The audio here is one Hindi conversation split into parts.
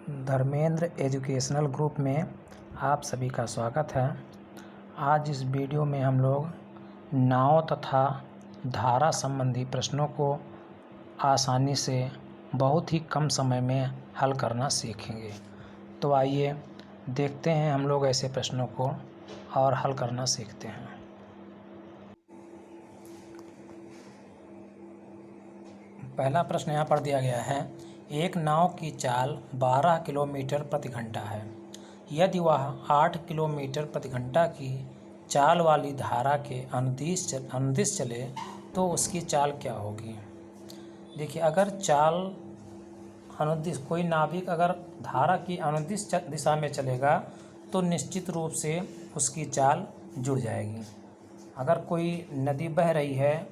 धर्मेंद्र एजुकेशनल ग्रुप में आप सभी का स्वागत है। आज इस वीडियो में हम लोग नाव तथा धारा संबंधी प्रश्नों को आसानी से बहुत ही कम समय में हल करना सीखेंगे। तो आइए देखते हैं हम लोग ऐसे प्रश्नों को और हल करना सीखते हैं। पहला प्रश्न यहाँ पर दिया गया है, एक नाव की चाल 12 किलोमीटर प्रति घंटा है। यदि वह 8 किलोमीटर प्रति घंटा की चाल वाली धारा के अनुदिश चले तो उसकी चाल क्या होगी। देखिए, अगर चाल अनुदिश, कोई नाविक अगर धारा की अनुदिश दिशा में चलेगा तो निश्चित रूप से उसकी चाल जुड़ जाएगी। अगर कोई नदी बह रही है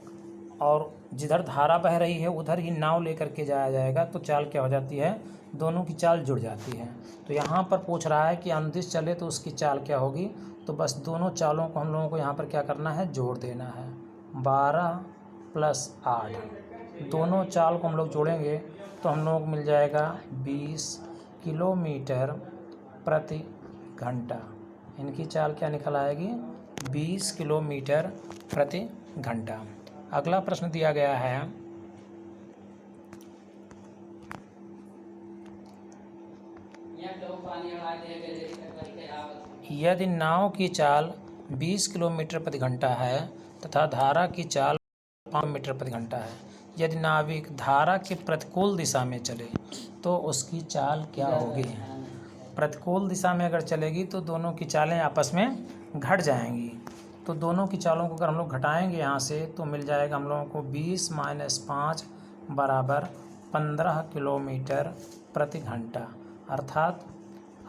और जिधर धारा बह रही है उधर ही नाव लेकर के जाया जाएगा तो चाल क्या हो जाती है, दोनों की चाल जुड़ जाती है। तो यहाँ पर पूछ रहा है कि अनुदिश चले तो उसकी चाल क्या होगी। तो बस दोनों चालों को हम लोगों को यहाँ पर क्या करना है, जोड़ देना है। 12 + 8, दोनों चाल को हम लोग जोड़ेंगे तो हम लोगों को मिल जाएगा 20 किलोमीटर प्रति घंटा। इनकी चाल क्या निकल आएगी, 20 किलोमीटर प्रति घंटा। अगला प्रश्न दिया गया है, यदि नाव की चाल 20 किलोमीटर प्रति घंटा है तथा धारा की चाल 5 मीटर प्रति घंटा है, यदि नाविक धारा के प्रतिकूल दिशा में चले तो उसकी चाल क्या होगी। प्रतिकूल दिशा में अगर चलेगी तो दोनों की चालें आपस में घट जाएंगी। तो दोनों की चालों को अगर हम लोग घटाएंगे यहाँ से तो मिल जाएगा हम लोगों को 20 - 5 = 15 किलोमीटर प्रति घंटा। अर्थात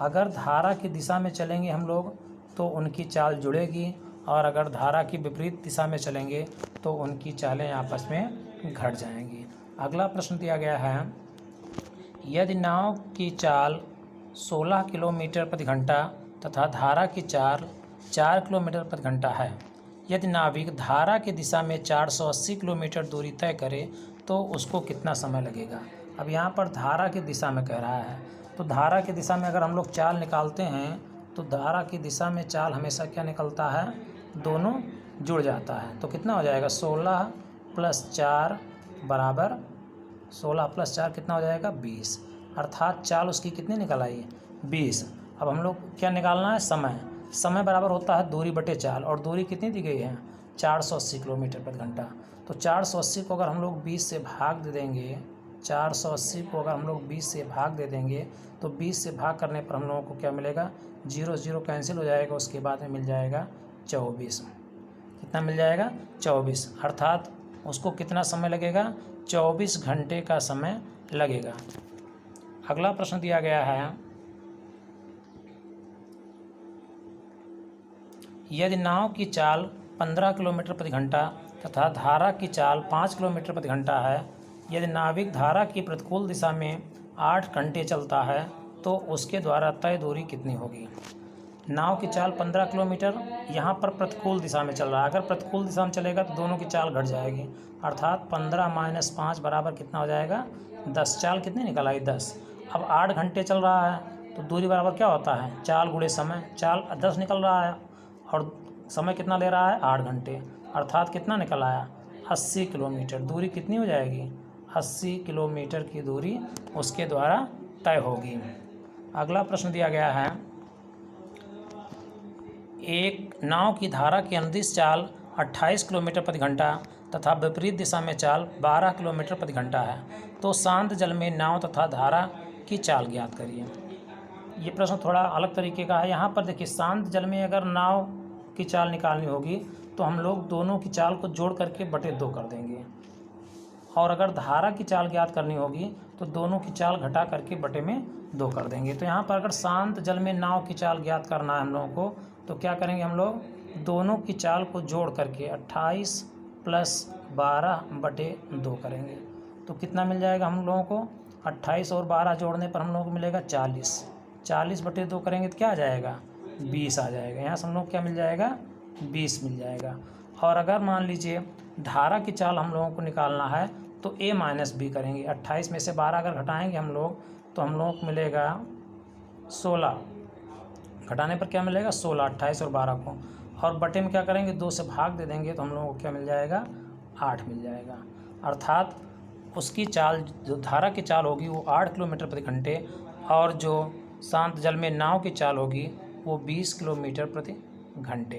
अगर धारा की दिशा में चलेंगे हम लोग तो उनकी चाल जुड़ेगी और अगर धारा की विपरीत दिशा में चलेंगे तो उनकी चालें आपस में घट जाएंगी। अगला प्रश्न दिया गया है, यदि नाव की चाल 16 किलोमीटर प्रति घंटा तथा धारा की चाल 4 किलोमीटर प्रति घंटा है, यदि नाविक धारा की दिशा में 480 किलोमीटर दूरी तय करे तो उसको कितना समय लगेगा। अब यहाँ पर धारा की दिशा में कह रहा है, तो धारा की दिशा में अगर हम लोग चाल निकालते हैं तो धारा की दिशा में चाल हमेशा क्या निकलता है, दोनों जुड़ जाता है। तो कितना हो जाएगा, 16 + 4 = 16 + 4 कितना हो जाएगा, 20। अर्थात चाल उसकी कितनी निकल आई, 20। अब हम लोग क्या निकालना है, समय। समय बराबर होता है दूरी बटे चाल, और दूरी कितनी दी गई है, 480 किलोमीटर प्रति घंटा। तो 480 को अगर हम लोग 20 से भाग दे देंगे, 480 को अगर हम लोग 20 से भाग दे देंगे तो 20 से भाग करने पर हम लोगों को क्या मिलेगा, 0 0 कैंसिल हो जाएगा, उसके बाद में मिल जाएगा 24। कितना मिल जाएगा, 24। अर्थात उसको कितना समय लगेगा, 24 घंटे का समय लगेगा। अगला प्रश्न दिया गया है, यदि नाव की चाल 15 किलोमीटर प्रति घंटा तथा धारा की चाल 5 किलोमीटर प्रति घंटा है, यदि नाविक धारा की प्रतिकूल दिशा में 8 घंटे चलता है तो उसके द्वारा तय दूरी कितनी होगी। नाव की चाल 15 किलोमीटर, यहाँ पर प्रतिकूल दिशा में चल रहा है। अगर प्रतिकूल दिशा में चलेगा तो दोनों की चाल घट जाएगी। अर्थात 15 - 5 बराबर कितना हो जाएगा, 10। चाल कितनी निकल आई, 10। अब 8 घंटे चल रहा है तो दूरी बराबर क्या होता है, चाल गुणे समय। चाल 10 निकल रहा है और समय कितना ले रहा है, 8 घंटे। अर्थात कितना निकल आया, 80 किलोमीटर। दूरी कितनी हो जाएगी, 80 किलोमीटर की दूरी उसके द्वारा तय होगी। अगला प्रश्न दिया गया है, एक नाव की धारा की अनुदिश चाल 28 किलोमीटर प्रति घंटा तथा विपरीत दिशा में चाल 12 किलोमीटर प्रति घंटा है, तो शांत जल में नाव तथा धारा की चाल ज्ञात करिए। ये प्रश्न थोड़ा अलग तरीके का है। यहाँ पर देखिए, शांत जल में अगर नाव की चाल निकालनी होगी तो हम लोग दोनों की चाल को जोड़ करके बटे 2 कर देंगे, और अगर धारा की चाल ज्ञात करनी होगी तो दोनों की चाल घटा करके बटे में 2 कर देंगे। तो यहाँ पर अगर शांत जल में नाव की चाल ज्ञात करना है हम लोगों को तो क्या करेंगे, हम लोग दोनों की चाल को जोड़ करके 28 + 12 बटे 2 करेंगे। तो कितना मिल जाएगा हम लोगों को, 28 और 12 जोड़ने पर हम लोगों को मिलेगा 40। 40 बटे 2 करेंगे तो क्या आ जाएगा, 20 आ जाएगा। यहाँ से हम लोग क्या मिल जाएगा, 20 मिल जाएगा। और अगर मान लीजिए धारा की चाल हम लोगों को निकालना है तो a - b करेंगे। 28 में से 12 अगर घटाएंगे हम लोग तो हम लोगों को मिलेगा 16, घटाने पर क्या मिलेगा 16, 28 और 12 को, और बटे में क्या करेंगे 2 से भाग दे देंगे तो हम लोगों को क्या मिल जाएगा 8 मिल जाएगा। अर्थात उसकी चाल, जो धारा की चाल होगी वो 8 किलोमीटर प्रति घंटे, और जो शांत जल में नाव की चाल होगी वो 20 किलोमीटर प्रति घंटे।